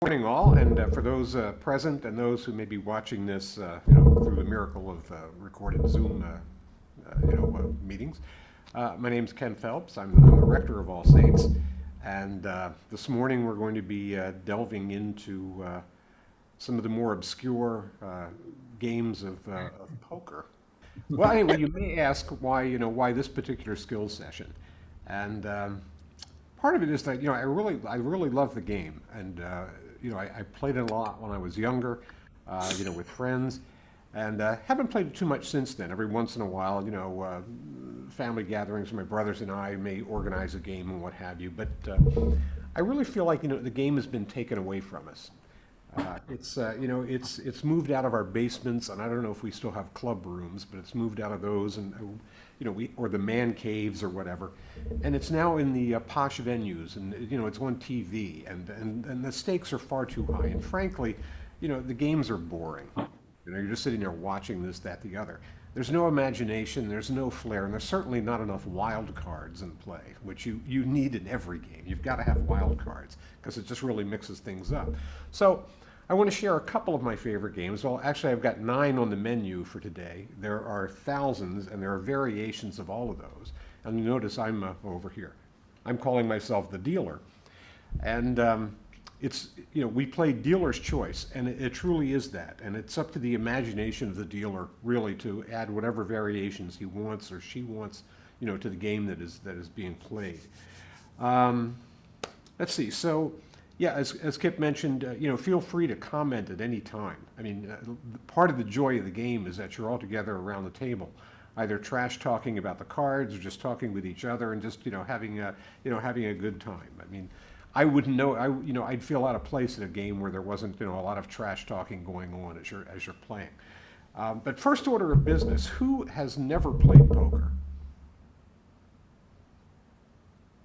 Morning, all, and for those present and those who may be watching this, through the miracle of recorded Zoom, meetings. My name's Ken Phelps. I'm the rector of All Saints, and this morning we're going to be delving into some of the more obscure games of poker. Well, anyway, you may ask why this particular skills session, and part of it is that I really love the game, and I played it a lot when I was younger, with friends, and haven't played it too much since then. Every once in a while, family gatherings, my brothers and I may organize a game and what have you. But I really feel like the game has been taken away from us. It's moved out of our basements, and I don't know if we still have club rooms, but it's moved out of those, and or the man caves or whatever, and it's now in the posh venues, and it's on TV, and the stakes are far too high, and frankly, the games are boring. You're just sitting there watching this, that, the other. There's no imagination, there's no flair, and there's certainly not enough wild cards in play, which you need in every game. You've got to have wild cards because it just really mixes things up. So I want to share a couple of my favorite games. Well, actually, I've got 9 on the menu for today. There are thousands, and there are variations of all of those. And you notice I'm over here. I'm calling myself the dealer. And we play dealer's choice, and it truly is that. And it's up to the imagination of the dealer, really, to add whatever variations he wants or she wants, to the game that is being played. Let's see. So, yeah, as Kip mentioned, feel free to comment at any time. I mean, part of the joy of the game is that you're all together around the table, either trash talking about the cards or just talking with each other and just having a good time. I mean, I wouldn't know. I'd feel out of place in a game where there wasn't a lot of trash talking going on as you're playing. But first order of business: who has never played poker?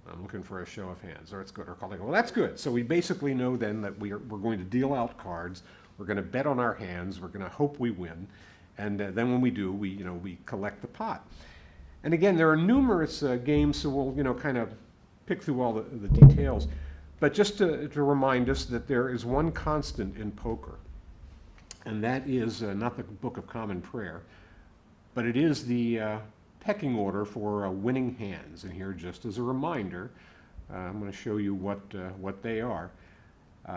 I'm looking for a show of hands. Or it's good. Or calling. Well, that's good. So we basically know then that we're going to deal out cards. We're going to bet on our hands. We're going to hope we win, and then when we do, we collect the pot. And again, there are numerous games, so we'll kind of pick through all the details. But just to remind us that there is one constant in poker, and that is not the Book of Common Prayer, but it is the pecking order for winning hands. And here, just as a reminder, I'm going to show you what they are.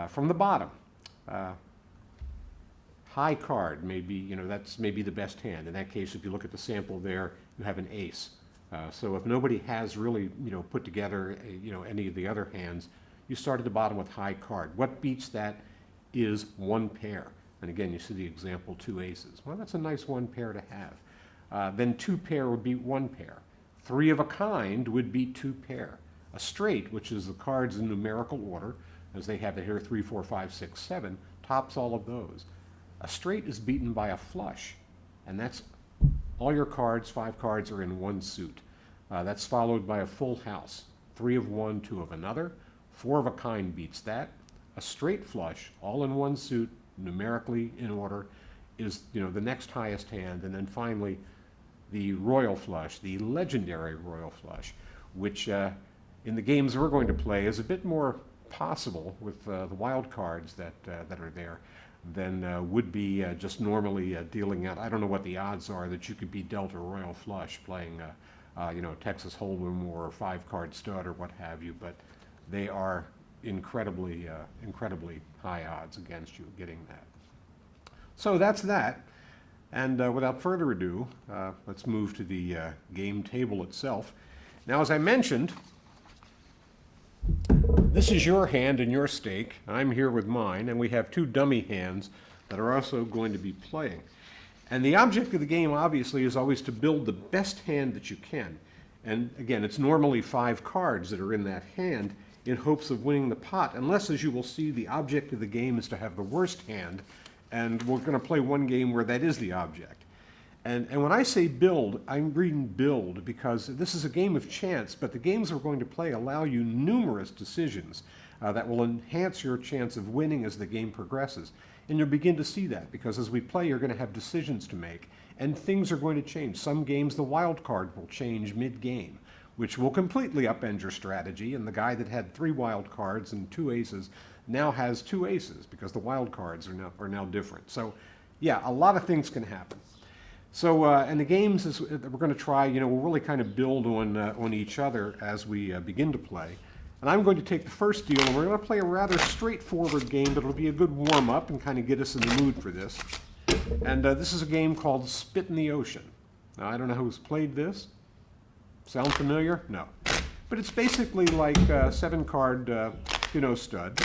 From the bottom, high card may be, that's maybe the best hand. In that case, if you look at the sample there, you have an ace. So if nobody has really, put together, any of the other hands, you start at the bottom with high card. What beats that is one pair. And again, you see the example, 2 aces. Well, that's a nice one pair to have. Then 2 pair would beat 1 pair. 3 of a kind would beat 2 pair. A straight, which is the cards in numerical order, as they have it here, 3, 4, 5, 6, 7, tops all of those. A straight is beaten by a flush, and that's all your cards, 5 cards, are in one suit. That's followed by a full house, 3 of one, 2 of another. 4 of a kind beats that. A straight flush, all in one suit, numerically in order, is the next highest hand. And then finally, the royal flush, the legendary royal flush, which in the games we're going to play is a bit more possible with the wild cards that are there than would be just normally dealing out. I don't know what the odds are that you could be dealt a royal flush playing Texas Hold'em or 5-card stud or what have you, but they are incredibly high odds against you getting that. So that's that. And without further ado, let's move to the game table itself. Now, as I mentioned, this is your hand and your stake. I'm here with mine, and we have 2 dummy hands that are also going to be playing. And the object of the game, obviously, is always to build the best hand that you can. And again, it's normally 5 cards that are in that hand in hopes of winning the pot, unless, as you will see, the object of the game is to have the worst hand, and we're going to play one game where that is the object. And when I say build, I'm reading build because this is a game of chance, but the games we're going to play allow you numerous decisions that will enhance your chance of winning as the game progresses. And you'll begin to see that because as we play, you're going to have decisions to make, and things are going to change. Some games, the wild card will change mid-game. which will completely upend your strategy. And the guy that had 3 wild cards and 2 aces now has 2 aces because the wild cards are now different. So yeah, a lot of things can happen. So, and the games that we're going to try, we'll really kind of build on each other as we begin to play. And I'm going to take the first deal, and we're going to play a rather straightforward game, but it'll be a good warm-up and kind of get us in the mood for this. And this is a game called Spit in the Ocean. Now, I don't know who's played this. Sound familiar? No. But it's basically like 7-card, stud.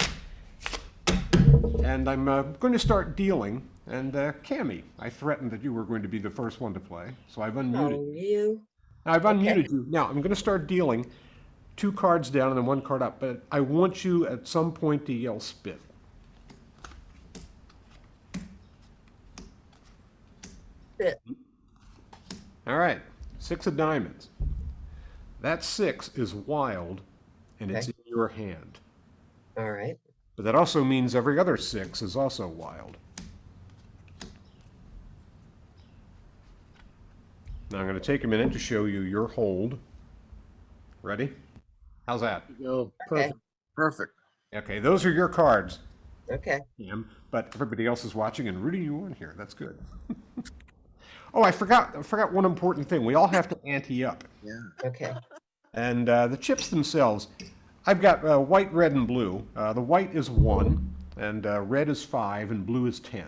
And I'm going to start dealing. And Cammie, I threatened that you were going to be the first one to play, so I've unmuted you. Now, I've unmuted you. Now, I'm going to start dealing 2 cards down and then 1 card up, but I want you at some point to yell spit. Spit. All right, 6 of diamonds. That 6 is wild, and it's in your hand. All right. But that also means every other 6 is also wild. Now I'm going to take a minute to show you your hold. Ready? How's that? Go. Perfect. Okay. Perfect. Okay, those are your cards. Okay. But everybody else is watching and rooting you on here. That's good. Oh, I forgot one important thing. We all have to ante up. Yeah. Okay. And the chips themselves, I've got white, red, and blue. The white is 1, and red is 5, and blue is 10.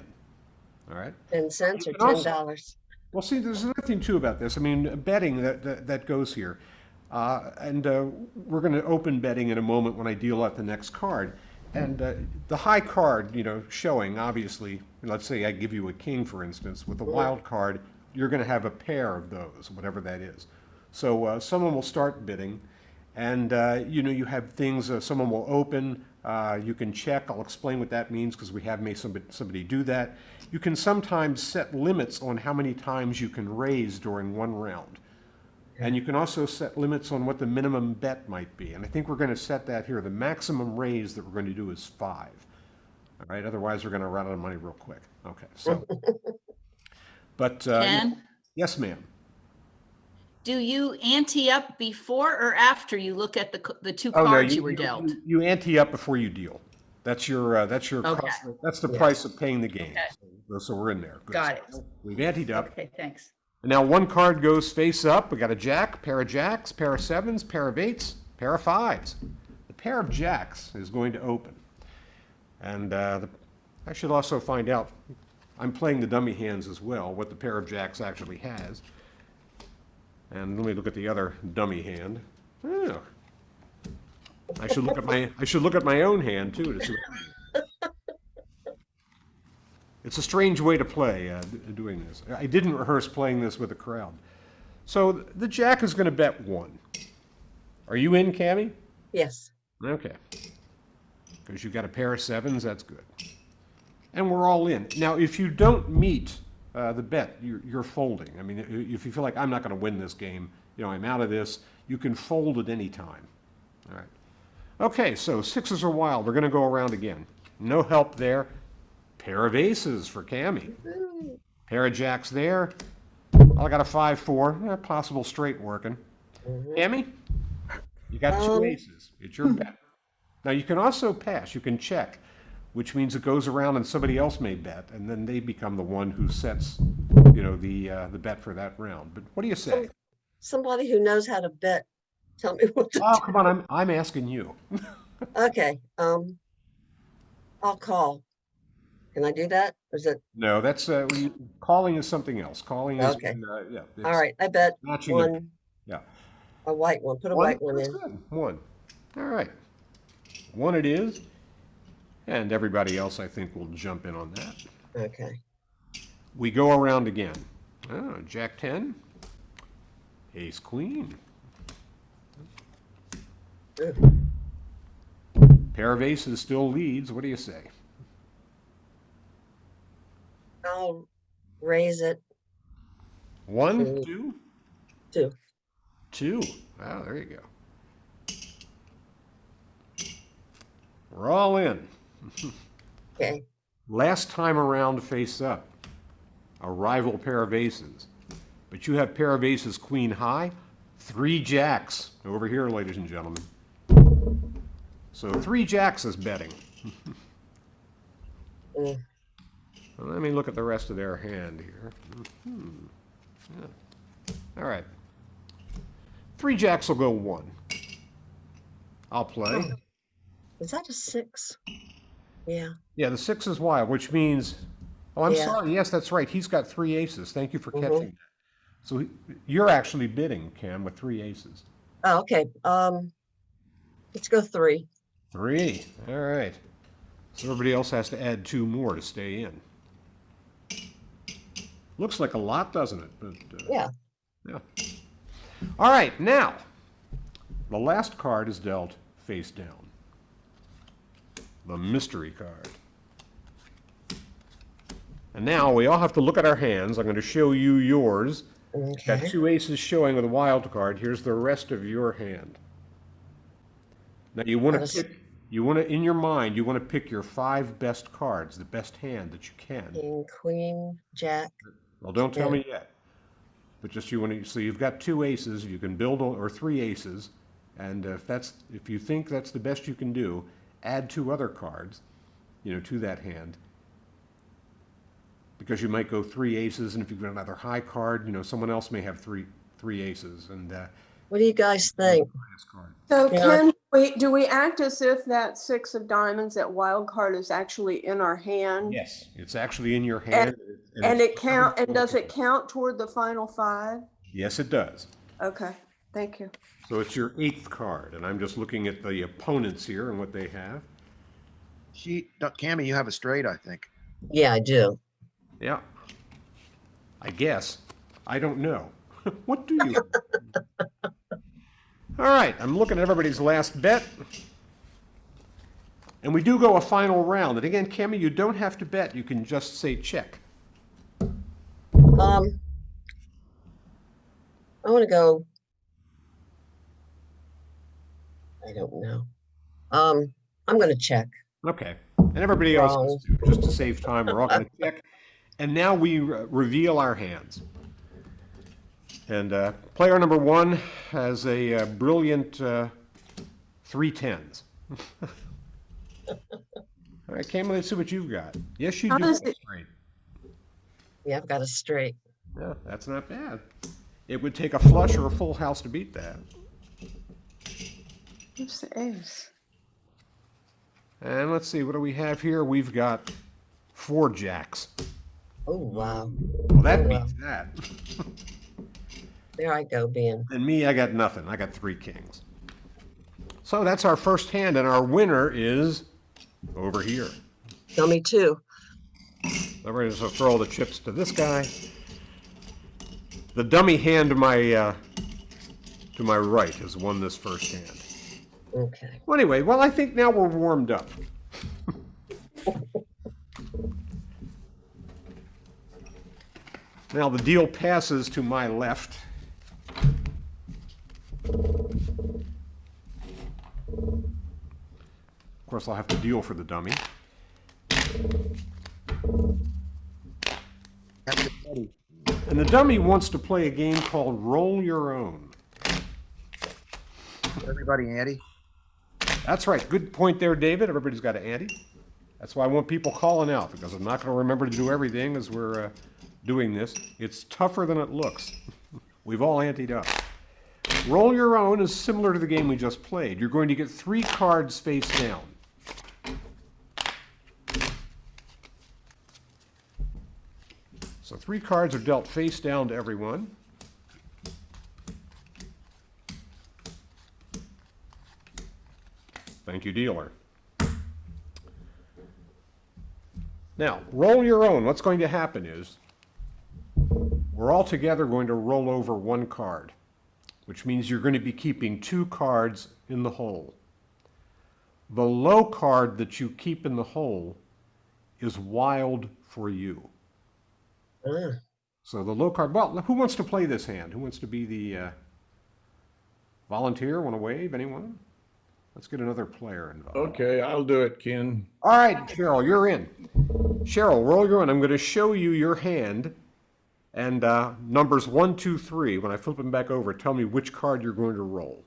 All right? 10 cents or You can also- $10. Well, see, there's nothing too about this. I mean, betting that goes here. And we're going to open betting in a moment when I deal out the next card. And the high card, showing, obviously, let's say I give you a king, for instance, with the wild card, you're going to have a pair of those, whatever that is. So someone will start bidding, and, you have things, someone will open, you can check. I'll explain what that means because we have made somebody do that. You can sometimes set limits on how many times you can raise during one round. And you can also set limits on what the minimum bet might be. And I think we're going to set that here. The maximum raise that we're going to do is 5. All right, otherwise we're going to run out of money real quick. Okay, so. But, Ken, yes, ma'am. do you ante up before or after you look at the 2 Oh, no, cards you were dealt? You ante up before you deal. That's your Okay. cost, that's the price of paying the game. Okay. So we're in there. Good. Got it. We've anteed up. Okay, thanks. And now 1 card goes face up. We got a jack, pair of jacks, pair of 7s, pair of 8s, pair of 5s. The pair of jacks is going to open. And I should also find out, I'm playing the dummy hands as well, what the pair of jacks actually has. And let me look at the other dummy hand. Oh. I should look at my own hand too to see what It's a strange way to play, doing this. I didn't rehearse playing this with a crowd. So the jack is going to bet 1. Are you in, Cammie? Yes. Okay. Because you've got a pair of 7s, that's good. And we're all in. Now, if you don't meet the bet, you're folding. I mean, if you feel like I'm not going to win this game, I'm out of this, you can fold at any time. All right. Okay, so 6s are wild. We're going to go around again. No help there. Pair of aces for Cammie. Pair of jacks there. I got a 5-4. Possible straight working. Cammie, you got 2 aces. It's your bet. Now you can also pass. You can check, which means it goes around and somebody else may bet, and then they become the one who sets, the bet for that round. But what do you say? Somebody who knows how to bet, tell me what to Oh, do. come on, I'm asking you. Okay. I'll call. Can I do that? Or is it? No, that's calling is something else. Calling is Okay. it's All right. I bet matching 1. Yeah. A white one. Put a One? white one That's in. good. 1. All right. 1 it is. And everybody else, I think, will jump in on that. Okay. We go around again. Oh, Jack 10. Ace Queen. Ooh. Pair of aces still leads. What do you say? I'll raise it. 1, Two. 2? 2. 2. Wow, there you go. We're all in. Okay. Last time around face up. A rival pair of aces. But you have pair of aces queen high. 3 jacks over here, ladies and gentlemen. So 3 jacks is betting. Mm, Well, let me look at the rest of their hand here. Yeah. All right. 3 jacks will go 1. I'll play. is that a 6? Yeah, Yeah, the 6 is wild, which means, oh, I'm Yeah. sorry. Yes, that's right. He's got 3 aces. Thank you for Mhm. catching that. So you're actually bidding, Cam, with 3 aces. oh, okay, let's go 3. 3. All right. So everybody else has to add 2 more to stay in. Looks like a lot, doesn't it? But, Yeah, yeah. All right, now, the last card is dealt face down. The mystery card. And now we all have to look at our hands. I'm going to show you yours. Got okay, 2 aces showing with a wild card. Here's the rest of your hand. Now you want Got to a pick, you want to, in your mind, you want to pick your 5 best cards, the best hand that you can. king, queen, jack. Well, don't tell Yeah. me yet. But just you want to, so you've got 2 aces, you can build, or 3 aces, and if you think that's the best you can do, add 2 other cards, to that hand. Because you might go 3 aces, and if you've got another high card, someone else may have three aces, and What do you guys think? highest card. So Yeah. do we act as if that 6 of diamonds, that wild card, is actually in our hand? Yes, it's actually in your hand. And it's does it count toward the final 5? Yes, it does. Okay, thank you. So it's your 8th card, and I'm just looking at the opponents here and what they have. Cammy, you have a straight, I think. Yeah, I do. Yeah. I guess. I don't know. What do you? All right, I'm looking at everybody's last bet. And we do go a final round. And again, Cammie, you don't have to bet. You can just say check. I want to go. I don't know. I'm going to check. Okay. And everybody else, Wrong. does too. Just to save time, we're all going to check. And now we reveal our hands. And player number 1 has a brilliant 3 10s. All right, Cammie, let's see what you've got. Yes, you How do. does have a it- straight. Yeah, I've got a straight. Yeah, that's not bad. It would take a flush or a full house to beat that. What's the ace? And let's see, what do we have here? We've got 4 jacks. Oh, wow. Well, that Oh, wow. beats that. There I go, being. And me, I got nothing. I got 3 kings. So that's our first hand, and our winner is over here. Dummy 2. So we're just going to throw all the chips to this guy. The dummy hand to my right has won this first hand. Okay. Well, anyway, I think now we're warmed up. Now the deal passes to my left. Of course, I'll have to deal for the dummy. And the dummy wants to play a game called Roll Your Own. Everybody, Andy. That's right. Good point there, David. Everybody's got an ante. That's why I want people calling out, because I'm not going to remember to do everything as we're doing this. It's tougher than it looks. We've all anteed up. Roll Your Own is similar to the game we just played. You're going to get 3 cards face down. So 3 cards are dealt face down to everyone. Thank you, dealer. Now, roll your own. What's going to happen is we're all together going to roll over 1 card, which means you're going to be keeping 2 cards in the hole. The low card that you keep in the hole is wild for you. Ah, So the low card, well, who wants to play this hand? Who wants to be the volunteer? Want to wave? Anyone? Let's get another player involved. Okay, I'll do it, Ken. All right, Cheryl, you're in. Cheryl, roll your own. I'm going to show you your hand, And numbers 1, 2, 3, when I flip them back over, tell me which card you're going to roll.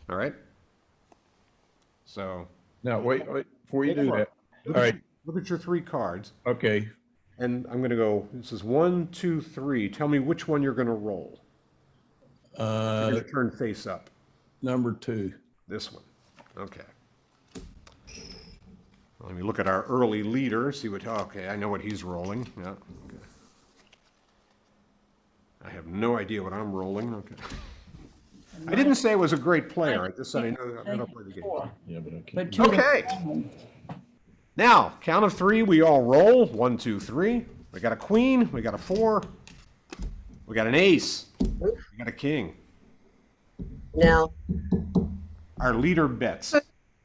All right? So, Now, wait, before you do that. look All at, right, look at your 3 cards. okay. And I'm going to go, this is 1, 2, 3. Tell me which one you're going to roll. You're going to turn face up. Number 2. This one. Okay. Let me look at our early leader, see what, okay, I know what he's rolling. Yeah. Okay. I have no idea what I'm rolling. Okay. I didn't say I was a great player. I just said I know how to play the game. Yeah, but okay. But two. Okay. Now, count of 3, we all roll. 1, 2, 3. We got a queen. We got a 4. We got an ace. We got a king. Now, Our leader bets.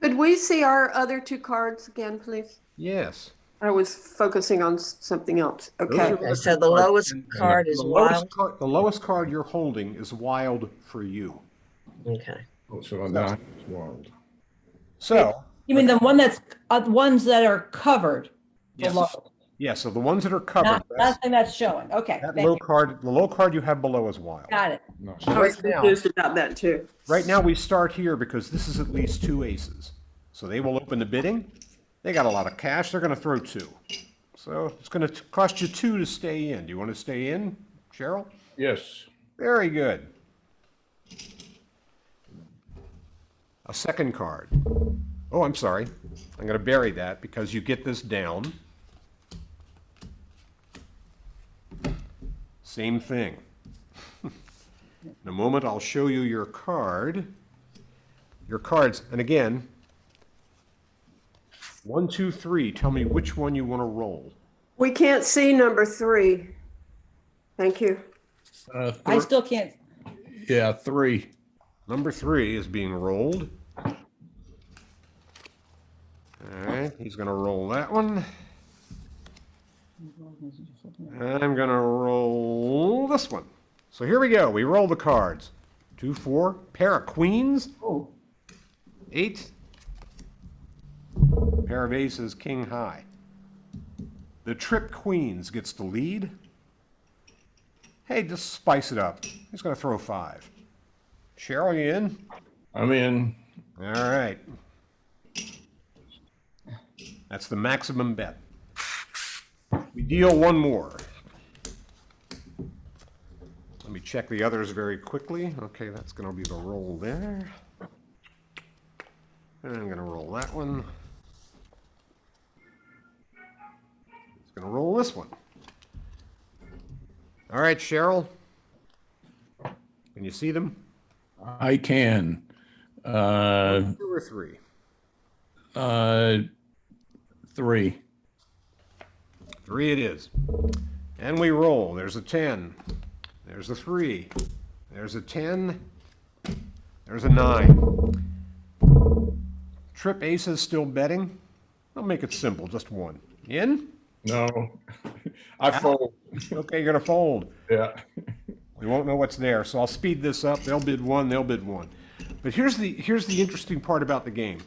Could we see our other 2 cards again, please? Yes. I was focusing on something else. Okay. okay, so the lowest card is wild. The lowest card you're holding is wild for you. Okay. So now it's wild. So, You mean the one that's, ones that are covered yes. below? Yeah, so the ones that are covered, Not, nothing that's showing. Okay, that thank low you. card, the low card you have below is wild. Got it. No. So I was right now, confused about that too. right now we start here because this is at least 2 aces. So they will open the bidding. They got a lot of cash. They're going to throw 2. So it's going to cost you 2 to stay in. Do you want to stay in, Cheryl? Yes. Very good. A second card. Oh, I'm sorry. I'm going to bury that because you get this down. Same thing. In a moment, I'll show you your card. Your cards, and again, 1, 2, 3. Tell me which one you want to roll. We can't see number 3. Thank you. I still can't, Yeah, 3. Number 3 is being rolled. All right, he's going to roll that one. And I'm going to roll this one. So here we go. We roll the cards. 2, 4, pair of queens. oh, 8, pair of aces, king high. The trip queens gets the lead. Hey, just spice it up. He's going to throw 5. Cheryl, you in? I'm in. All right. That's the maximum bet. We deal 1 more. Let me check the others very quickly. Okay, that's going to be the roll there. And I'm going to roll that one. It's going to roll this one. All right, Cheryl. Can you see them? I can. 2 or 3? 3. 3 it is. And we roll. There's a 10. There's a 3. There's a 10. There's a 9. Trip aces still betting. I'll make it simple, just 1. In? No. I fold. Okay, you're gonna fold. Yeah. We won't know what's there, so I'll speed this up. They'll bid 1, they'll bid 1. But here's the interesting part about the game.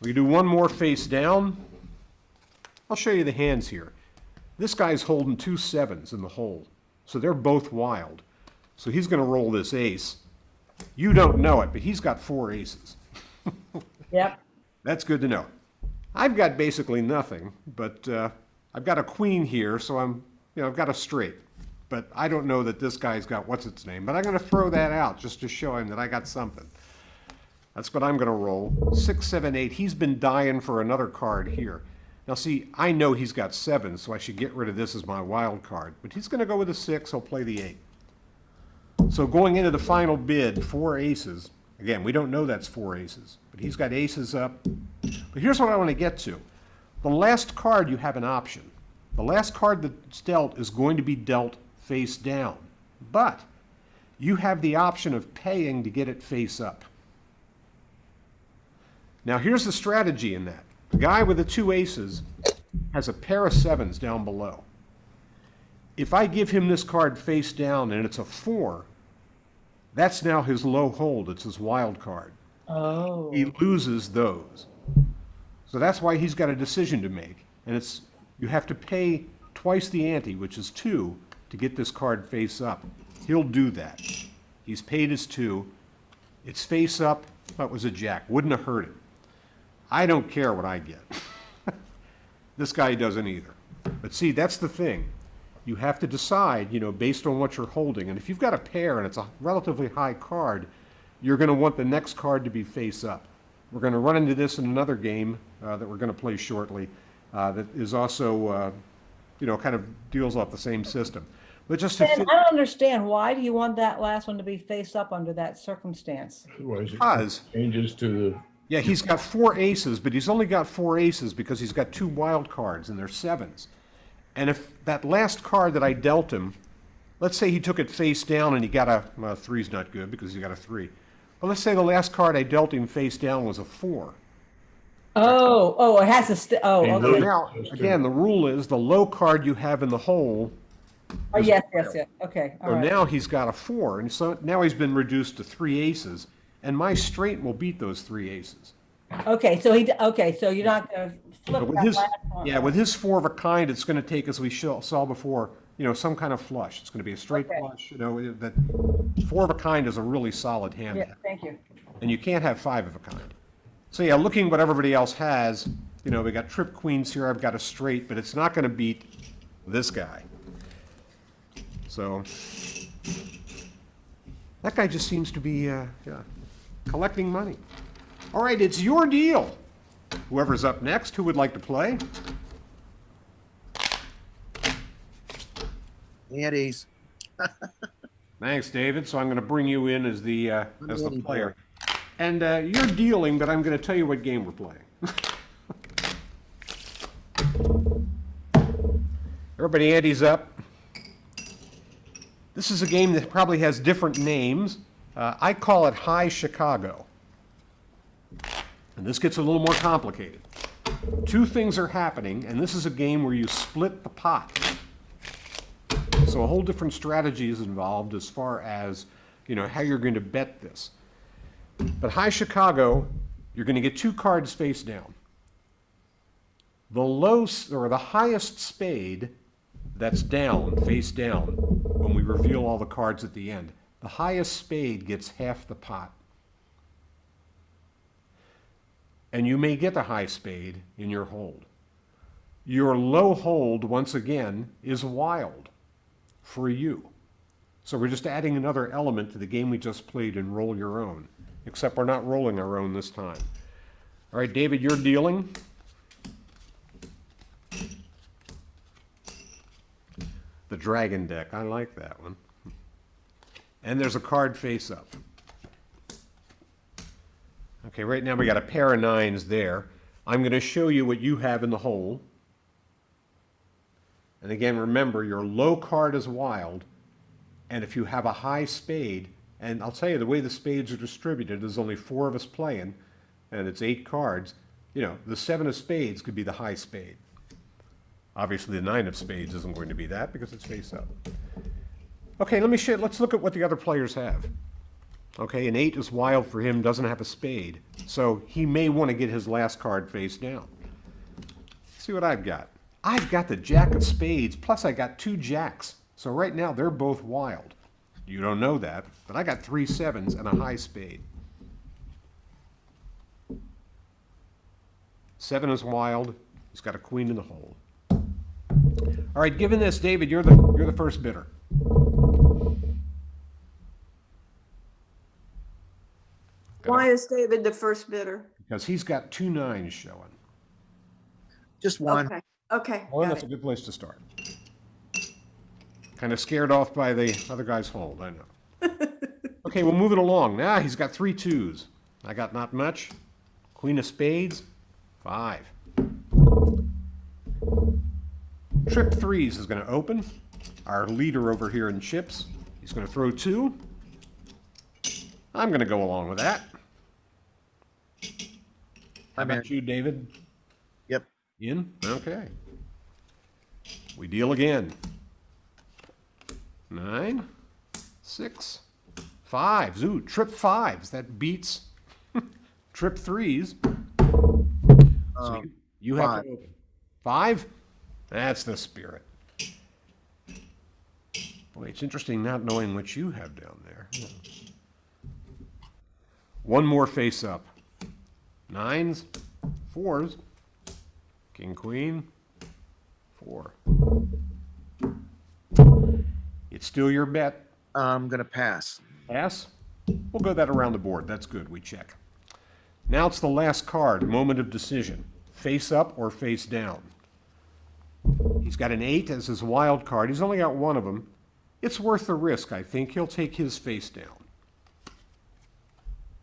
We do 1 more face down. I'll show you the hands here. This guy's holding 2 7s in the hole, so they're both wild. So he's gonna roll this ace. You don't know it, but he's got 4 aces. yep. That's good to know. I've got basically nothing, but I've got a queen here, so I've got a straight. But I don't know that this guy's got what's its name, but I'm going to throw that out just to show him that I got something. That's what I'm going to roll. 6, 7, 8. He's been dying for another card here. Now see, I know he's got 7, so I should get rid of this as my wild card. But he's going to go with a 6. He'll play the 8. So going into the final bid, 4 aces. Again, we don't know that's 4 aces, but he's got aces up. But here's what I want to get to. The last card, you have an option. The last card that's dealt is going to be dealt face down. But you have the option of paying to get it face up. Now here's the strategy in that. The guy with the 2 aces has a pair of 7s down below. If I give him this card face down and it's a 4, that's now his low hold. It's his wild card. Oh. He loses those. So that's why he's got a decision to make. And you have to pay twice the ante, which is 2, to get this card face up, he'll do that. He's paid his 2. It's face up. That was a jack. Wouldn't have hurt him. I don't care what I get. This guy doesn't either. But see, that's the thing. You have to decide, based on what you're holding. And if you've got a pair and it's a relatively high card, you're going to want the next card to be face up. We're going to run into this in another game that we're going to play shortly that is also, kind of deals off the same system. But just to And I don't understand, why do you want that last one to be face up under that circumstance? Otherwise it because, changes to yeah, he's got 4 aces, but he's only got 4 aces because he's got 2 wild cards and they're 7s. And if that last card that I dealt him, let's say he took it face down and he got a, well, 3's not good because he got a 3. But let's say the last card I dealt him face down was a 4. Oh, it has to So okay. now, again, the rule is the low card you have in the hole. Oh, yes, okay, all So right. now he's got a 4, and so now he's been reduced to 3 aces, and my straight will beat those 3 aces. Okay, so you're not gonna But flip with that his, last one. yeah, with his 4 of a kind, it's going to take, as we saw before, some kind of flush. It's going to be a straight Okay. flush. That 4 of a kind is a really solid hand, Yeah, thank you. and you can't have 5 of a kind. So yeah, looking what everybody else has, we got trip queens here. I've got a straight, but it's not going to beat this guy. So that guy just seems to be collecting money. All right, it's your deal. Whoever's up next, who would like to play? Antes. Thanks, David. So I'm going to bring you in as the Andy player. And you're dealing, but I'm going to tell you what game we're playing. Everybody, Andy's up. This is a game that probably has different names. I call it High Chicago. And this gets a little more complicated. 2 things are happening, and this is a game where you split the pot. So a whole different strategy is involved as far as, how you're going to bet this. But High Chicago, you're going to get 2 cards face down. The highest spade that's down, face down, when we reveal all the cards at the end, the highest spade gets half the pot. And you may get a high spade in your hold. Your low hold, once again, is wild for you. So we're just adding another element to the game we just played in Roll Your Own, except we're not rolling our own this time. All right, David, you're dealing. The Dragon deck, I like that one. And there's a card face up. Okay, right now we got a pair of 9s there. I'm going to show you what you have in the hole. And again, remember, your low card is wild. And if you have a high spade, and I'll tell you, the way the spades are distributed, there's only 4 of us playing, and it's 8 cards. The 7 of spades could be the high spade. Obviously, the 9 of spades isn't going to be that because it's face up. Okay, let's look at what the other players have. Okay, an 8 is wild for him, doesn't have a spade. So he may want to get his last card face down. Let's see what I've got. I've got the Jack of spades, plus I got 2 jacks. So right now, they're both wild. You don't know that, but I got 3 7s and a high spade. 7 is wild. He's got a queen in the hole. All right, given this, David, you're the first bidder. Why is David the first bidder? Because he's got 2 9s showing. Just one. Okay, Well, got that's it. a good place to start. Kind of scared off by the other guy's hold, I know. Okay, we'll move it along. Now he's got 3 2s. I got not much. Queen of spades, 5. Trip 3s is going to open. Our leader over here in chips, he's going to throw 2. I'm going to go along with that. How about you, David? Yep. In? Okay. We deal again. 9, 6, 5s. Ooh, trip 5s. That beats trip 3s. So you have Five. to open. 5? That's the spirit. Boy, it's interesting not knowing what you have down there. One more face up. Nines, fours, king, queen, 4. It's still your bet. I'm gonna pass. Pass? We'll go that around the board. That's good. We check. Now it's the last card, moment of decision. Face up or face down. He's got an 8 as his wild card. He's only got one of them. It's worth the risk, I think. He'll take his face down.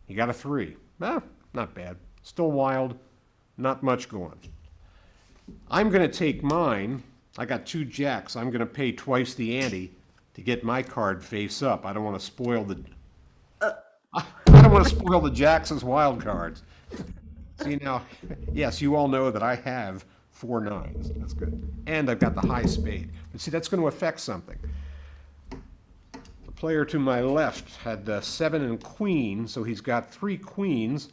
He got a 3. Not bad. Still wild. Not much going. I'm going to take mine. I got 2 jacks. I'm going to pay twice the ante to get my card face up. I don't want to spoil the... I don't want to spoil the jacks as wild cards. See now, yes, you all know that I have 4 nines. That's good. And I've got the high spade. But see, that's going to affect something. The player to my left had 7 and queen, so he's got 3 queens.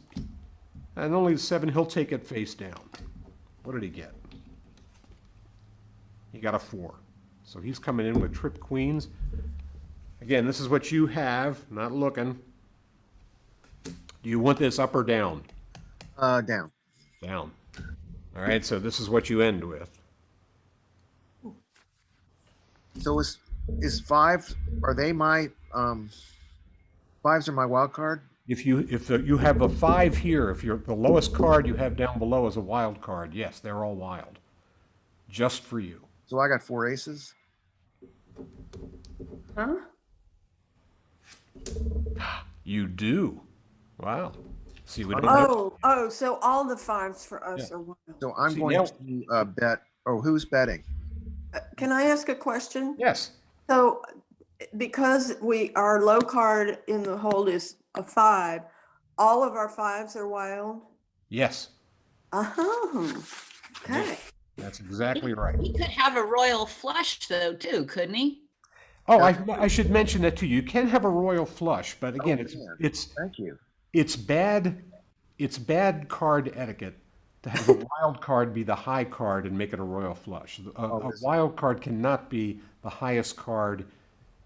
And only 7, he'll take it face down. What did he get? He got a 4. So he's coming in with trip queens. Again, this is what you have, not looking. Do you want this up or down? Down. Down. All right, so this is what you end with. So is 5, are they my, 5s are my wild card? If you have a 5 here, if the lowest card you have down below is a wild card, yes, they're all wild. Just for you. So I got 4 aces? Huh? You do. Wow. See, we don't have, So all the 5s for us are wild. So I'm See, going now- to bet, oh, who's betting? Can I ask a question? yes. So because our low card in the hold is a 5, all of our 5s are wild? Yes. Uh-huh. Okay. That's exactly right. He could have a royal flush though, too, couldn't he? Oh, I should mention that too. You can have a royal flush, but again, Oh, it's Thank you. It's bad card etiquette to have a wild card be the high card and make it a royal flush. A wild card cannot be the highest card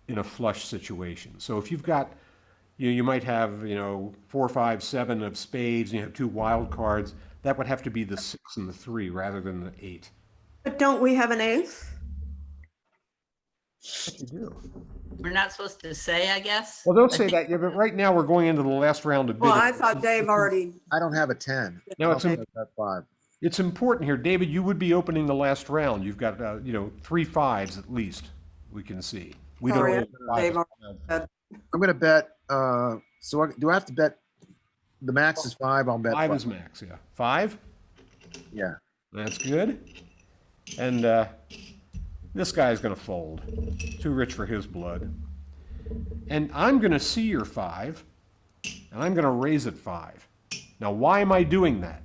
in a flush situation. So if you've got, you might have, 4, 5, 7 of spades, and you have 2 wild cards, that would have to be the 6 and the 3 rather than the 8. But don't we have an ace? What you do? We're not supposed to say, I guess. Well, don't say that. Yeah, but right now we're going into the last round of Well, bidding. I thought Dave already, I don't have a 10. No, I don't have 5. It's important here, David. You would be opening the last round. You've got 3 5s at least. We can see. We Sorry, don't. know Dave five. I'm gonna bet, do I have to bet, the max is 5, I'll bet 5 5. is max. Yeah, 5. Yeah. That's good. And this guy's going to fold. Too rich for his blood. And I'm going to see your 5, and I'm going to raise it 5. Now, why am I doing that?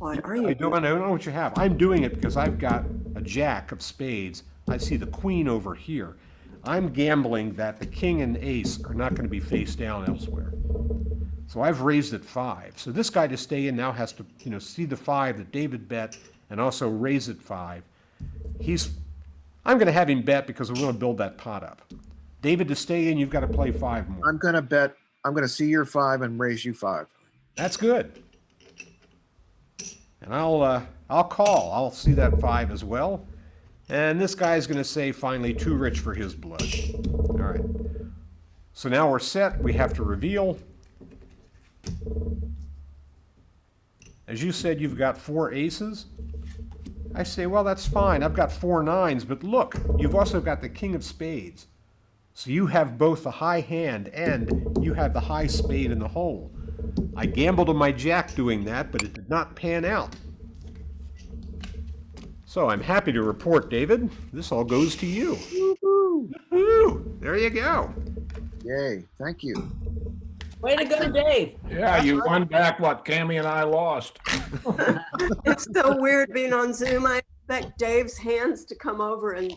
why are I you? don't know what you have. I'm doing it because I've got a jack of spades. I see the queen over here. I'm gambling that the king and ace are not going to be face down elsewhere. So I've raised it 5. So this guy to stay in now has to, see the 5 that David bet and also raise it 5. I'm going to have him bet because we're going to build that pot up. David, to stay in, you've got to play 5 more. I'm gonna see your 5 and raise you 5. That's good. And I'll call. I'll see that 5 as well. And this guy's going to say finally too rich for his blood. All right. So now we're set. We have to reveal. As you said, you've got 4 aces. I say, well, that's fine. I've got 4 nines, but look, you've also got the king of spades. So you have both the high hand and you have the high spade in the hole. I gambled on my jack doing that, but it did not pan out. So I'm happy to report, David, this all goes to you. Woo-hoo. There you go. Yay, thank you. Way to go, Dave. Yeah, you won back what Cammy and I lost. It's so weird being on Zoom. I expect Dave's hands to come over and,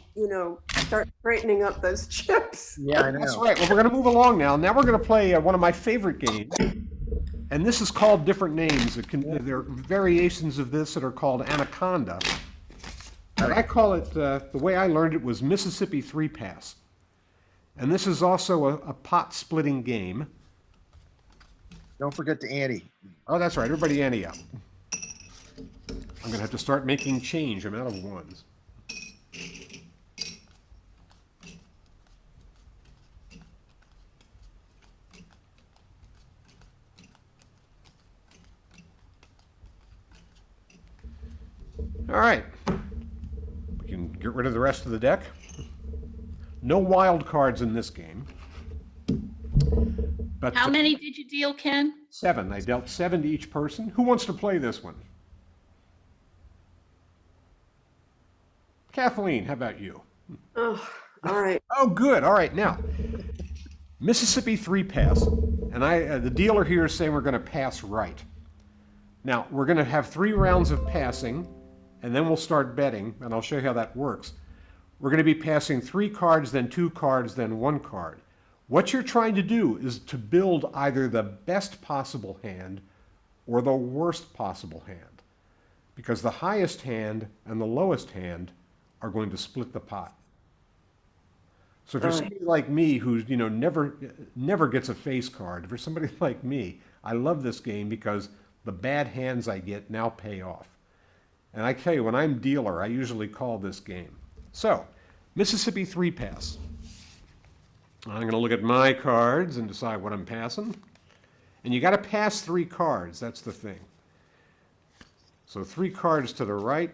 start straightening up those chips. Yeah, I That's know. right. Well, we're going to move along now. Now we're going to play one of my favorite games. And this is called different names. There are variations of this that are called anaconda. But I call it, the way I learned it was Mississippi 3-pass. And this is also a pot splitting game. Don't forget the ante. Oh, that's right. Everybody ante up. I'm going to have to start making change. I'm out of ones. All right. We can get rid of the rest of the deck. No wild cards in this game. But How many did you deal, Ken? 7. I dealt 7 to each person. Who wants to play this one? Kathleen, how about you? Oh, all right. Oh, good. All right. Now, Mississippi 3 pass. And the dealer here is saying we're going to pass right. Now, we're going to have 3 rounds of passing, and then we'll start betting, and I'll show you how that works. We're going to be passing 3 cards, then 2 cards, then 1 card. What you're trying to do is to build either the best possible hand or the worst possible hand, because the highest hand and the lowest hand are going to split the pot. So if you're somebody like me who's, never gets a face card, if you're somebody like me, I love this game because the bad hands I get now pay off. And I tell you, when I'm dealer, I usually call this game. So, Mississippi 3 pass. I'm going to look at my cards and decide what I'm passing. And you got to pass 3 cards, that's the thing. So 3 cards to the right.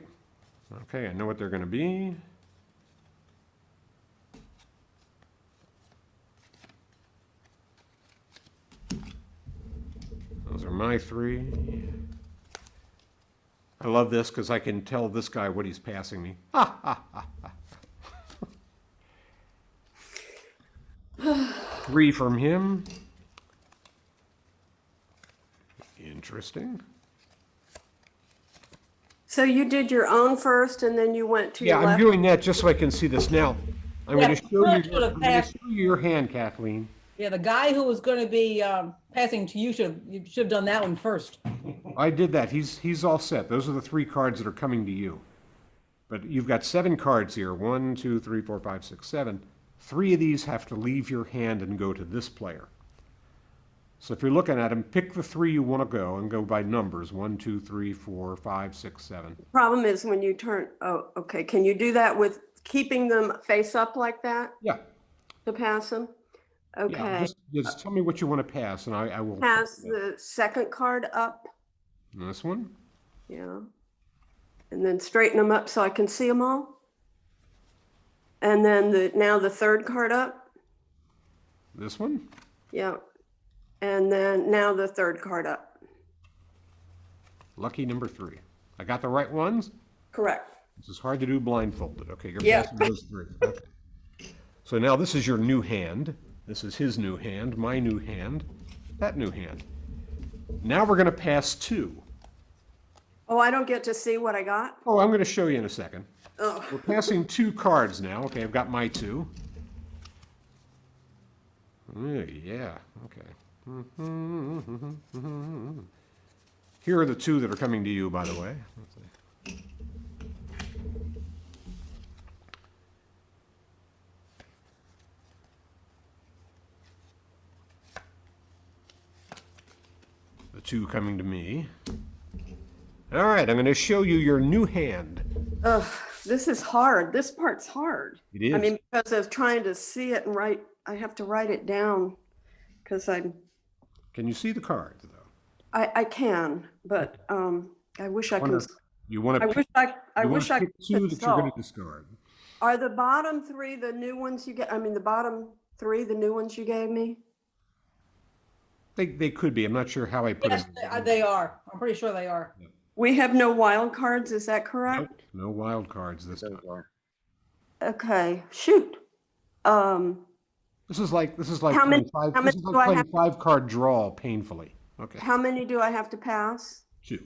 Okay, I know what they're going to be. Those are my 3. I love this because I can tell this guy what he's passing me. Ha, ha, ha, ha. 3 from him. Interesting. So you did your own first and then you went to Yeah, your I'm left? doing that just so I can see this. Now, I'm Yeah, going to show George would have passed. you your hand, Kathleen. Yeah, the guy who was going to be passing to you should have done that one first. I did that. He's all set. Those are the 3 cards that are coming to you. But you've got 7 cards here. 1, 2, 3, 4, 5, 6, 7. 3 of these have to leave your hand and go to this player. So if you're looking at them, pick the 3 you want to go and go by numbers. 1, 2, 3, 4, 5, 6, 7. Problem is when you turn, oh, okay. Can you do that with keeping them face up like that Yeah. to pass them? Yeah, Okay. just tell me what you want to pass, and I will. Pass the second card up. This one. Yeah. And then straighten them up so I can see them all. And then now the third card up. This one. Yeah. And then now the third card up. Lucky number 3. I got the right ones. Correct. This is hard to do blindfolded. Okay, you're Yeah. passing those 3. Okay. So now this is your new hand. This is his new hand, my new hand, that new hand. Now we're going to pass 2. Oh, I don't get to see what I got? Oh, I'm going to show you in a second. Oh, We're passing 2 cards now. Okay, I've got my 2. Oh, yeah, okay. Here are the 2 that are coming to you, by the way. Let's see. The 2 coming to me. All right, I'm going to show you your new hand. ugh, this is hard. This part's hard. It is. I mean, because of trying to see it and write, I have to write it down because Can you see the cards, though? I can, but I wish I Wonder- could. You want I to wish I pick 2 could that you're going solve. to discard. Are the bottom 3 the new ones you get? I mean, the bottom 3 the new ones you gave me? They could be. I'm not sure how I put Yes, them. they are. I'm pretty sure they are. We have no wild cards, is that correct? Nope, no wild cards this time. Those are. Okay, shoot. This is like How many- playing 5. how This many is do like I playing have? 5-card draw painfully. Okay, How many do I have to pass? 2.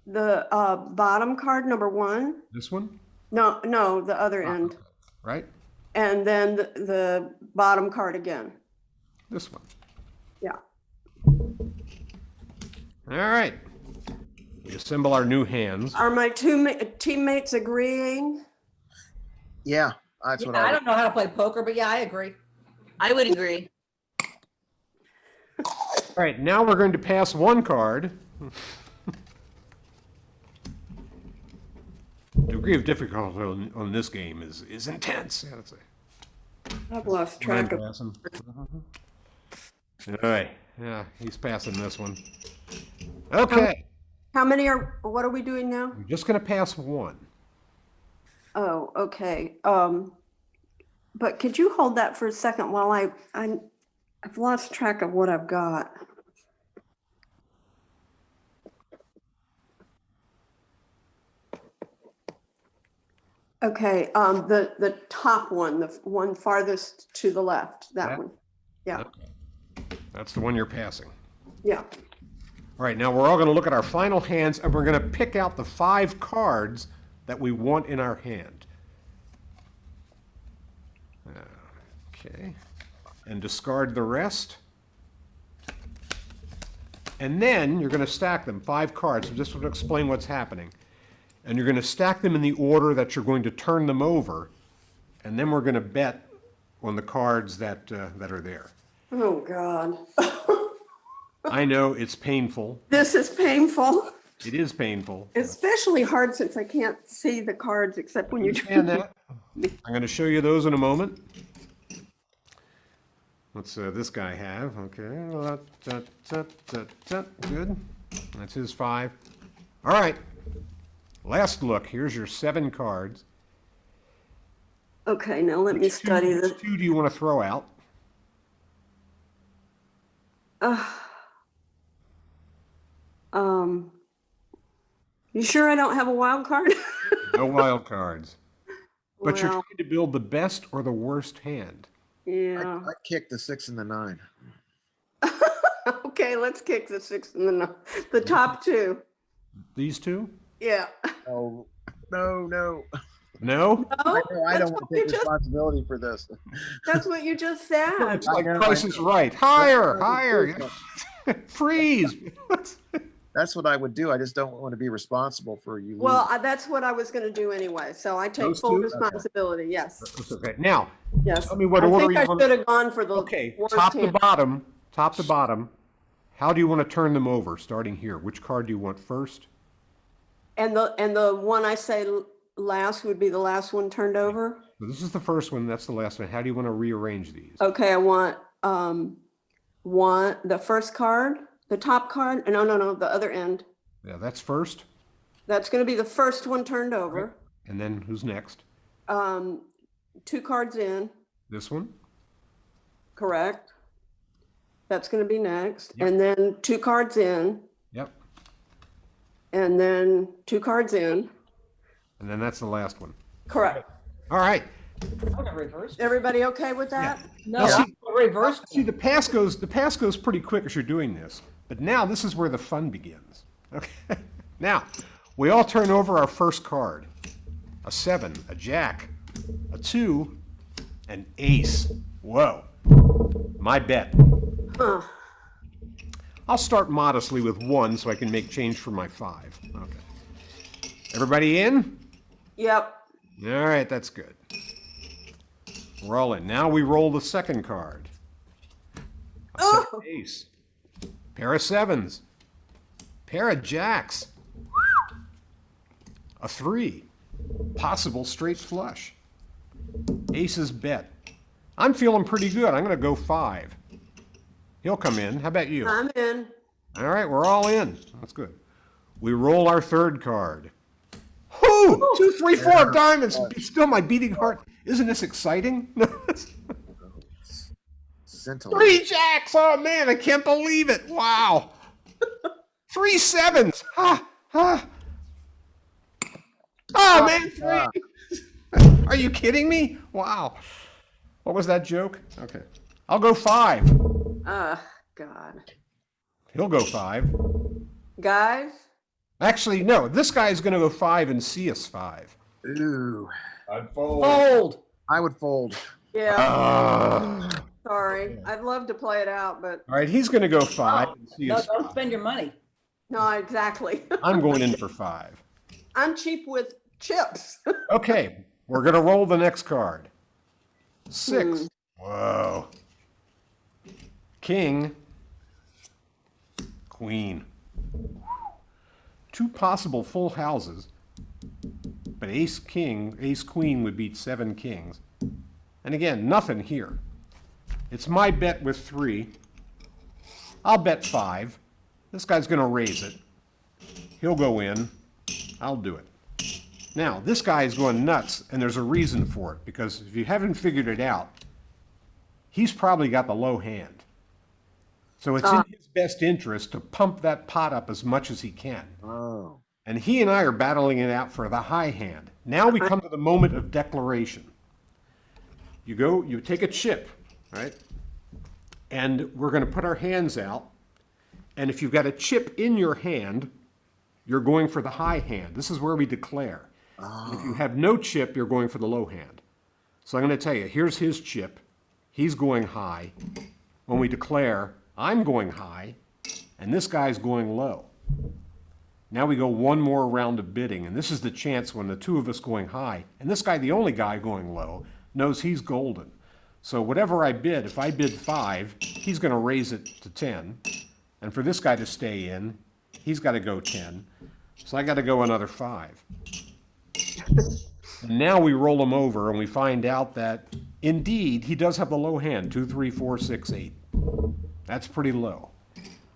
The bottom card, number 1? This one, No, the other end. right? And then the bottom card again. This one. Yeah. All right. We assemble our new hands. Are my 2 teammates agreeing? Yeah, That's what Yeah, I I would. don't know how to play poker, but yeah, I agree. I would agree. All right, now we're going to pass one card. The degree of difficulty on this game is intense. Yeah, that's it. I've lost track of. Passing. All right, yeah, he's passing this one. Okay, What are we doing now? I'm just going to pass one. Oh, okay. But could you hold that for a second while I've lost track of what I've got. Okay, the top one, the one farthest to the left, that That? one. Yeah, That's the one you're passing. yeah. All right, now we're all going to look at our final hands, and we're going to pick out the 5 cards that we want in our hand. Okay, and discard the rest. And then you're going to stack them, 5 cards. So just to explain what's happening. And you're going to stack them in the order that you're going to turn them over, and then we're going to bet on the cards that are there. Oh, God. I know it's painful. This is painful, It is painful. especially hard since I can't see the cards except when you Understand that? I'm going to show you those in a moment. What's this guy have? Okay, good. That's his 5. All right. Last look. Here's your 7 cards. Okay, now let me study this. Which 2 do you want to throw out? You sure I don't have a wild card? No wild cards. But you're Well, trying to build the best or the worst hand. yeah. I kicked the 6 and the 9. Okay, let's kick the 6 and the 9. The top 2. These 2? Yeah. Oh, no. No? No, I don't that's want what to you take just- responsibility for this. That's what you just said. It's like I know, Price I is know. Right. Higher, higher. Freeze. That's what I would do. I just don't want to be responsible for you. Well, losing. that's what I was going to do anyway. So I take Those full two? responsibility. Yes. Okay. Now, Yes. tell me what I order think you I want. should have gone for the Okay, worst top to hand. bottom, top to bottom. How do you want to turn them over, starting here? Which card do you want first? And the one I say last would be the last one turned over. So this is the first one, that's the last one. How do you want to rearrange these? Okay, I want the first card, the top card. No, the other end. Yeah, that's first. That's going to be the first one turned over. And then who's next? 2 cards in, This one? correct? That's going to be next. Yep. And then 2 cards in, Yep. and then 2 cards in, And then that's the last one. correct. All right. I'm gonna reverse. Everybody okay with that? No, Yeah. I'm reverse. See, the pass goes pretty quick as you're doing this. But now this is where the fun begins. Okay. Now, we all turn over our first card. A 7, a jack, a 2, an ace. Whoa. My bet. Huh. I'll start modestly with 1 so I can make change for my 5. Okay. Everybody in? Yep. All right, that's good. We're all in. Now we roll the second card. A Oh. second ace. Pair of 7s. Pair of jacks. A 3. Possible straight flush. Aces bet. I'm feeling pretty good. I'm going to go 5. He'll come in. How about you? I'm in. All right, we're all in. That's good. We roll our third card. Whoo! 2, 3, 4 diamonds. Still my beating heart. Isn't this exciting? Scintillating. 3 jacks. Oh man, I can't believe it. Wow. 3 7s. Ha ha. Oh man, 3. Are you kidding me? Wow. What was that joke? Okay. I'll go 5. God. He'll go 5. Guys, Actually, no. This guy's going to go 5 and see us 5. Ooh, I'd fold. Fold. I would fold. yeah, All sorry. I'd love to play it out, but right, he's going to go 5 and see No, us don't 5. spend your money. no, exactly. I'm going in for 5. I'm cheap with chips. Okay, We're gonna roll the next card. 6. Whoa. King. Queen. 2 possible full houses, but ace queen would beat 7 kings. And again, nothing here. It's my bet with 3. I'll bet 5. This guy's gonna raise it. He'll go in. I'll do it. Now, this guy is going nuts, and there's a reason for it, because if you haven't figured it out, he's probably got the low hand. So it's in his best interest to pump that pot up as much as he can. Oh, And he and I are battling it out for the high hand. Now we come to the moment of declaration. You take a chip, right? And we're going to put our hands out. And if you've got a chip in your hand, you're going for the high hand. This is where we declare. And if you have no chip, you're going for the low hand. So I'm going to tell you, here's his chip. He's going high. When we declare, I'm going high, and this guy's going low. Now we go one more round of bidding, and this is the chance when the two of us going high, and this guy, the only guy going low, knows he's golden. So whatever I bid, if I bid 5, he's going to raise it to 10. And for this guy to stay in, he's got to go 10. So I got to go another 5. And now we roll him over and we find out that indeed he does have the low hand, 2, 3, 4, 6, 8. That's pretty low.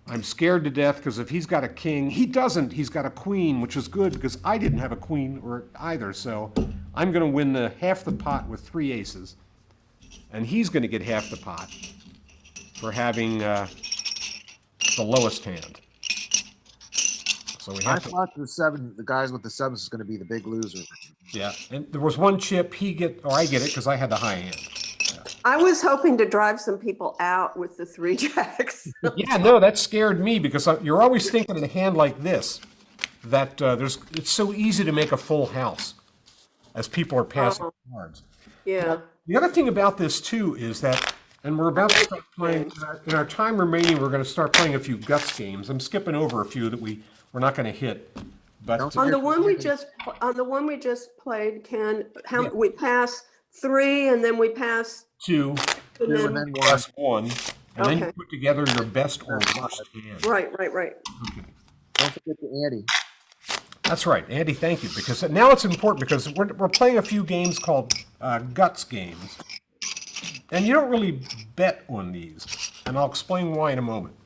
I'm scared to death because if he's got a king, he doesn't. He's got a queen, which is good because I didn't have a queen or either. So I'm going to win half the pot with 3 aces. And he's going to get half the pot for having the lowest hand. So we I have to, thought the guys with the 7s is going to be the big loser. yeah. And there was one chip I get it because I had the high hand. I was hoping to drive some people out with the 3 jacks. Yeah, no, that scared me because you're always thinking in a hand like this that it's so easy to make a full house as people are passing cards. Yeah. The other thing about this too is that, and we're about to start playing, in our time remaining, we're going to start playing a few guts games. I'm skipping over a few that we're not going to hit. But On the one we just played, Ken, we pass 3 and then we pass 2 and And then, then 1. plus 1, and then you Okay. put together your best or worst hand. right. Don't forget the ante. That's right, Andy. Thank you. Because now it's important because we're playing a few games called guts games, and you don't really bet on these, and I'll explain why in a moment.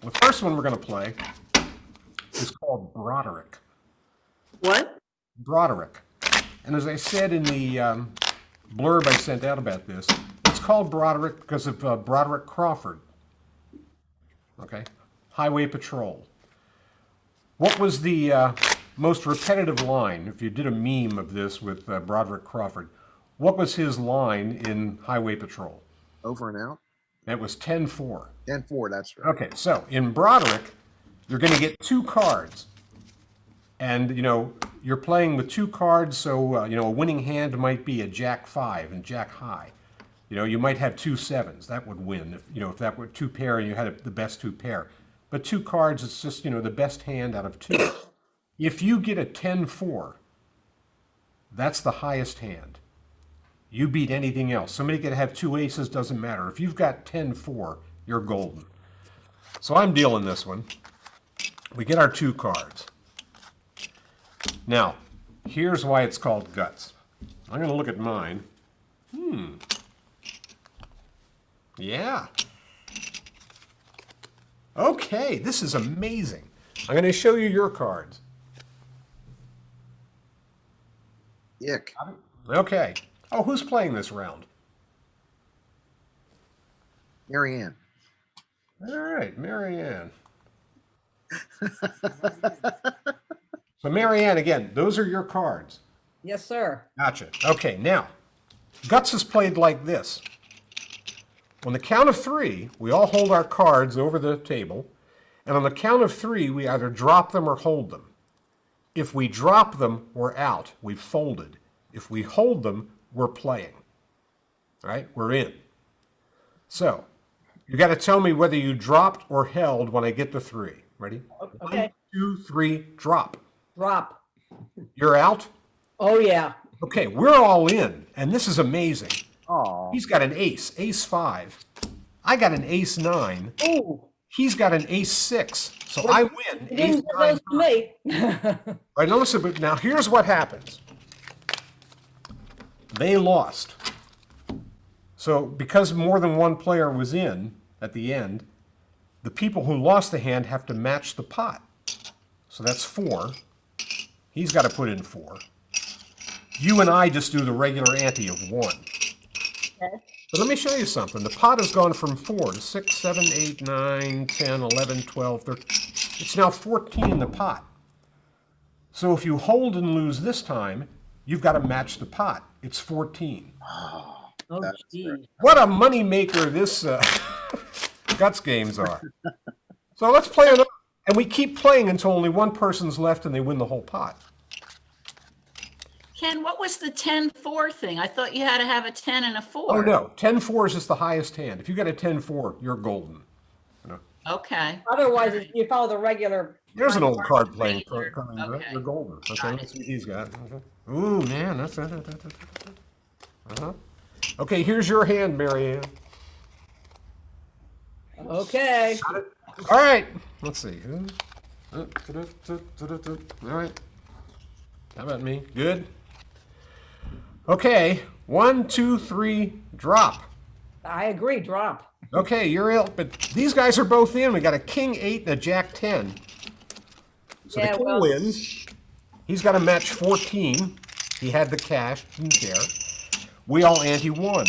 The first one we're going to play is called Broderick. What? Broderick, and as I said in the blurb I sent out about this, it's called Broderick because of Broderick Crawford. Okay, Highway Patrol. What was the most repetitive line, if you did a meme of this with Broderick Crawford, what was his line in Highway Patrol? Over and out. It was 10-4. 10-4, that's right. Okay, so in Broderick, you're going to get 2 cards. And, you're playing with 2 cards, so, a winning hand might be a Jack 5 and Jack high. You might have 2 7s. That would win, if that were 2 pair and you had the best 2 pair. But 2 cards, it's just, the best hand out of 2. If you get a 10-4, that's the highest hand. You beat anything else. Somebody could have 2 aces, doesn't matter. If you've got 10-4, you're golden. So I'm dealing this one. We get our 2 cards. Now, here's why it's called guts. I'm going to look at mine. Yeah. Okay, this is amazing. I'm going to show you your cards. Ick. Okay. Oh, who's playing this round? Marianne. All right, Marianne. So Marianne, again, those are your cards. Yes, sir. Gotcha. Okay, now, guts is played like this. On the count of 3, we all hold our cards over the table, and on the count of 3, we either drop them or hold them. If we drop them, we're out. We've folded. If we hold them, we're playing. All right? We're in. So, you got to tell me whether you dropped or held when I get to 3. Ready? Okay. 1, 2, 3, drop. Drop. You're out? Oh, yeah. Okay, we're all in, and this is amazing. Oh, He's got an ace, ace 5. I got an ace 9. Ooh, He's got an ace 6. So I win. you Ace didn't give 9. those to me. I notice it, but now here's what happens. They lost. So because more than one player was in at the end, the people who lost the hand have to match the pot. So that's 4. He's got to put in 4. You and I just do the regular ante of 1. Okay. But let me show you something. The pot has gone from 4 to 6, 7, 8, 9, 10, 11, 12, 13. It's now 14 in the pot. So if you hold and lose this time, you've got to match the pot. It's 14. Oh, That's geez. What a money maker this guts games are. So let's play another. And we keep playing until only one person's left and they win the whole pot. Ken, what was the 10-4 thing? I thought you had to have a 10 and a 4. Oh, no. 10-4 is just the highest hand. If you got a 10-4, you're golden. Okay. Otherwise, you follow the regular. There's an old card playing. Okay. You're golden. Okay, Got let's see what he's got. Okay. Ooh, man, that's Okay, here's your hand, Marianne. Okay. All right, let's see. All right. How about me? Good. Okay, 1, 2, 3, drop. I agree, drop. Okay, you're ill, but these guys are both in. We got a king 8 and a jack 10. So Yeah, the king well- wins. He's got to match 14. He had the cash, didn't care. We all ante 1.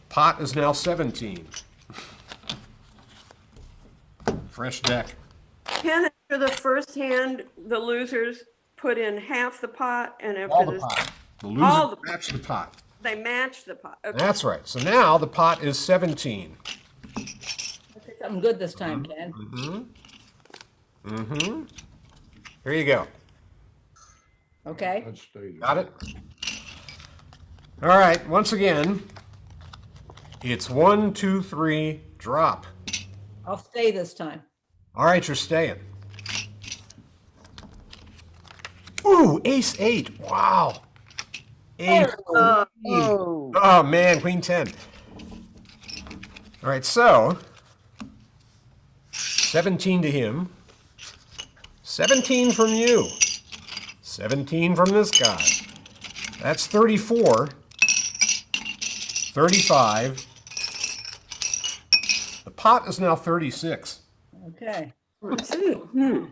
Pot is now 17. Fresh deck. Ken, after the first hand, the losers put in half the pot, and All after the this, pot. The All loser the- match the pot. they match the pot. Okay. That's right. So now the pot is 17. Let's do something good this time, Ken. Here you go. Okay. Let's stay. Got it? All right, once again, it's 1, 2, 3, drop. I'll stay this time. All right, you're staying. Ooh, ace 8. Wow. Ace. oh, Oh, man, queen 10. All right, so 17 to him. 17 from you. 17 from this guy. That's 34. 35. The pot is now 36. Okay. Hmm.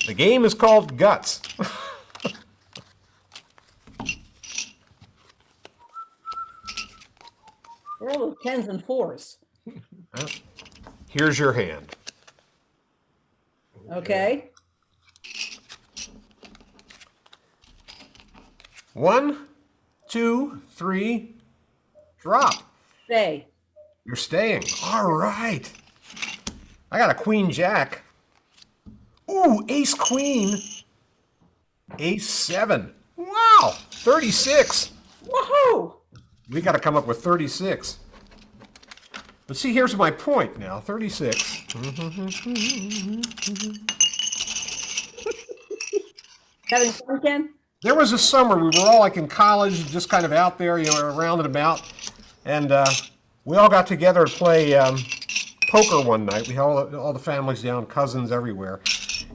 The game is called Guts. We're all with 10s and 4s. Here's your hand. Okay. 1, 2, 3, drop. Stay. You're staying. All right. I got a queen jack. Ooh, ace queen. Ace 7. Wow, 36. Woohoo! We got to come up with 36. But see, here's my point now. 36. Having fun, Ken? There was a summer we were all like in college, just kind of out there, around and about, and we all got together to play poker one night. We had all the families down, cousins everywhere,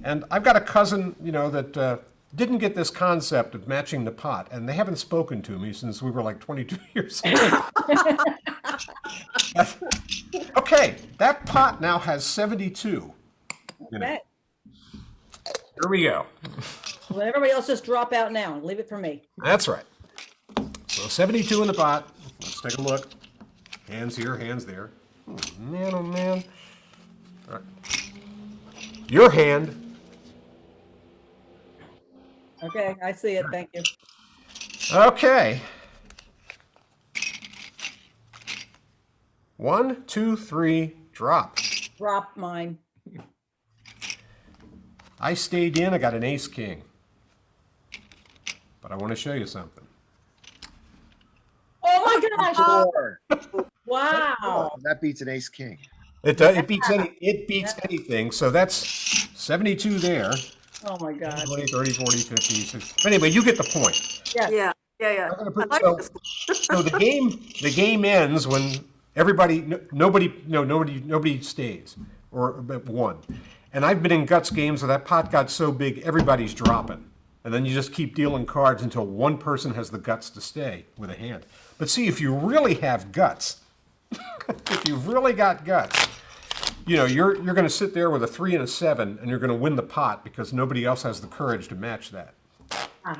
and I've got a cousin, that didn't get this concept of matching the pot, and they haven't spoken to me since we were like 22 years old. Okay, that pot now has 72. Okay. Here we go. Well, everybody else just drop out now and leave it for me. That's right. So 72 in the pot. Let's take a look. Hands here, hands there. Oh, man, oh, man. All right. Your hand. Okay, I see it. Thank you. Okay. 1, 2, 3, drop. Drop mine. I stayed in. I got an ace king. But I want to show you something. Oh my gosh! 4. Wow. That beats an ace king. It beats anything. So that's 72 there. Oh, my God. 20, 30, 40, 50, 60. But anyway, you get the point. Yeah. I'm gonna put- I like so- this. So the game ends when nobody stays, or but one. And I've been in guts games where that pot got so big, everybody's dropping. And then you just keep dealing cards until one person has the guts to stay with a hand. But see, if you really have guts, if you've really got guts, you're going to sit there with a 3 and a 7, and you're going to win the pot because nobody else has the courage to match that.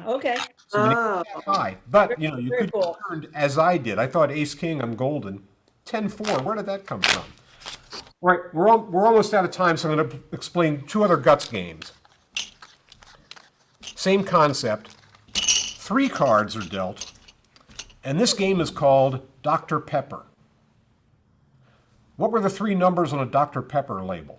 Okay. So you need Oh, to get high. But you Very could cool. have turned as I did. I thought Ace King, I'm golden. 10-4. Where did that come from? Right, we're almost out of time, so I'm going to explain 2 other guts games. Same concept. 3 cards are dealt, and this game is called Dr. Pepper. What were the 3 numbers on a Dr. Pepper label?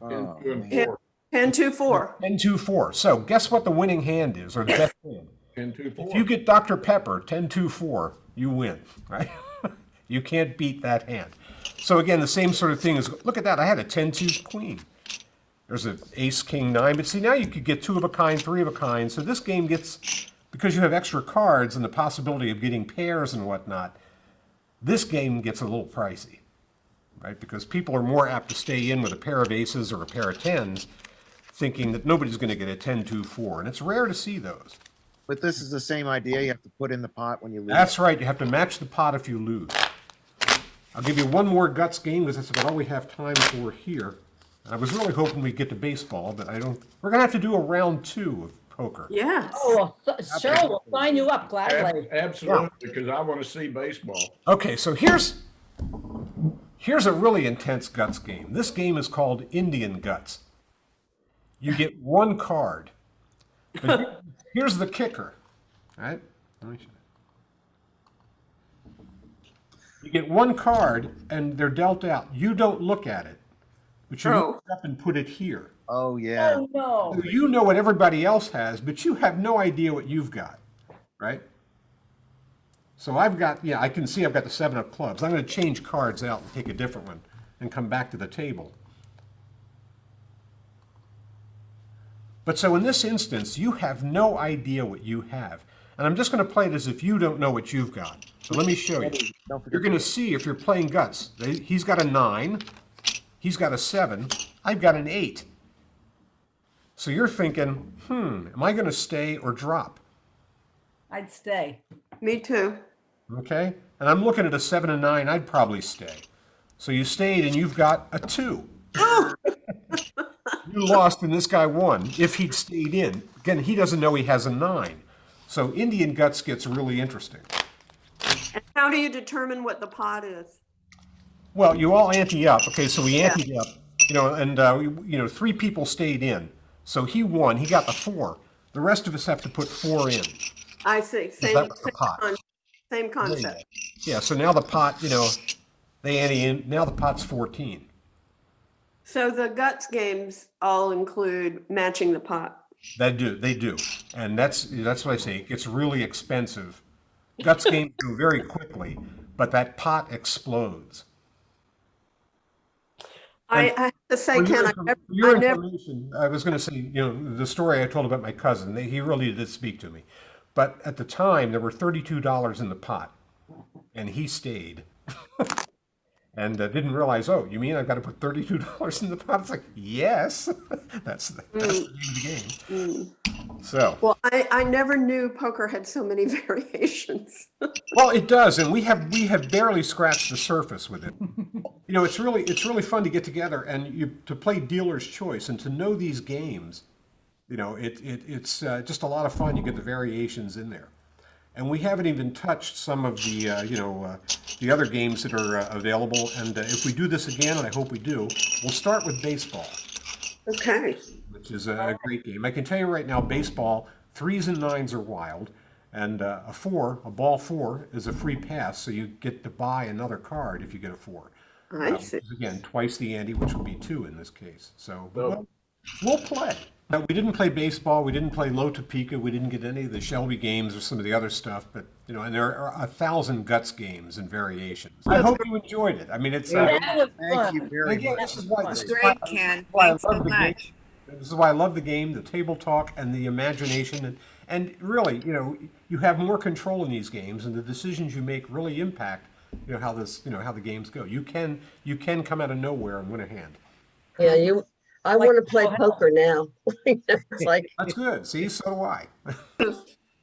Oh, Two and man. four. 10-2-4. 10-2-4. So guess what the winning hand is, or the best hand? 10-2-4. If you get Dr. Pepper, 10-2-4, you win, right? You can't beat that hand. So again, the same sort of thing is, look at that, I had a 10-2 queen. There's an ace, king, 9, but see, now you could get 2 of a kind, 3 of a kind. So this game gets, because you have extra cards and the possibility of getting pairs and whatnot, this game gets a little pricey, right? Because people are more apt to stay in with a pair of aces or a pair of 10s, thinking that nobody's going to get a 10-2-4, and it's rare to see those. But this is the same idea. You have to put in the pot when you lose. That's right. You have to match the pot if you lose. I'll give you one more guts game because that's about all we have time for here. I was really hoping we'd get to baseball, but I don't. We're gonna have to do a round 2 of poker. Yes. Oh, well, sure, we'll sign you up gladly. Absolutely, because I want to see baseball. Okay, so here's a really intense guts game. This game is called Indian Guts. You get 1 card. But here's the kicker, right? Let me show you. You get 1 card, and they're dealt out. You don't look at it, but you look up and put it here. Oh, yeah. Oh, no. So you know what everybody else has, but you have no idea what you've got, right? So I can see I've got the 7 of clubs. I'm going to change cards out and take a different one and come back to the table. But so in this instance, you have no idea what you have. And I'm just going to play it as if you don't know what you've got. So let me show you. Don't forget You're going to see if you're playing guts. He's got a 9. He's got a 7. I've got an 8. So you're thinking, am I going to stay or drop? I'd stay. Me too. Okay? And I'm looking at a 7 and 9. I'd probably stay. So you stayed and you've got a 2. You lost and this guy won if he'd stayed in. Again, he doesn't know he has a 9. So Indian Guts gets really interesting. And how do you determine what the pot is? Well, you all ante up. Okay, so we anteed up, and 3 people stayed in. So he won. He got the 4. The rest of us have to put 4 in. I see. Same, That was the pot. same concept. Yeah, so now the pot, they ante in. Now the pot's 14. So the guts games all include matching the pot. They do. And that's what I say. It gets really expensive. Guts games go very quickly, but that pot explodes. I have to say, For Ken, your I never, information, I was going to say, the story I told about my cousin, he really did speak to me. But at the time, there were $32 in the pot, and he stayed. And didn't realize, oh, you mean I've got to put $32 in the pot? It's like, yes, that's the name of the game. So, well, I never knew poker had so many variations. well, it does, and we have barely scratched the surface with it. It's really fun to get together and to play dealer's choice and to know these games. It's just a lot of fun. You get the variations in there. And we haven't even touched some of the, the other games that are available. And if we do this again, and I hope we do, we'll start with baseball, Okay. which is a great game. I can tell you right now, baseball, 3s and 9s are wild. And a ball 4, is a free pass. So you get to buy another card if you get a 4. I see. Again, twice the ante, which would be 2 in this case. So we'll play. Now, we didn't play baseball. We didn't play Low Topeka. We didn't get any of the Shelby games or some of the other stuff. But and there are 1,000 guts games and variations. I hope you enjoyed it. I mean, it's That was Thank fun. you very again, much. this is why This this is is Great, Ken. why I Thanks so love the game. much. This is why I love the game, the table talk, and the imagination, and really, you have more control in these games, and the decisions you make really impact, how the games go. You can come out of nowhere and win a hand. Yeah, I Like, want to play oh, hell. poker now. It's like, That's good. See, so do I.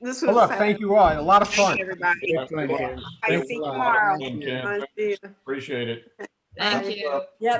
This Well, was look, thank you all. A lot of fun. everybody. Have fun, Ken. I Thanks see a lot. tomorrow. Have fun, Ken. I see you. Appreciate it. Thank Bye. you. Yep.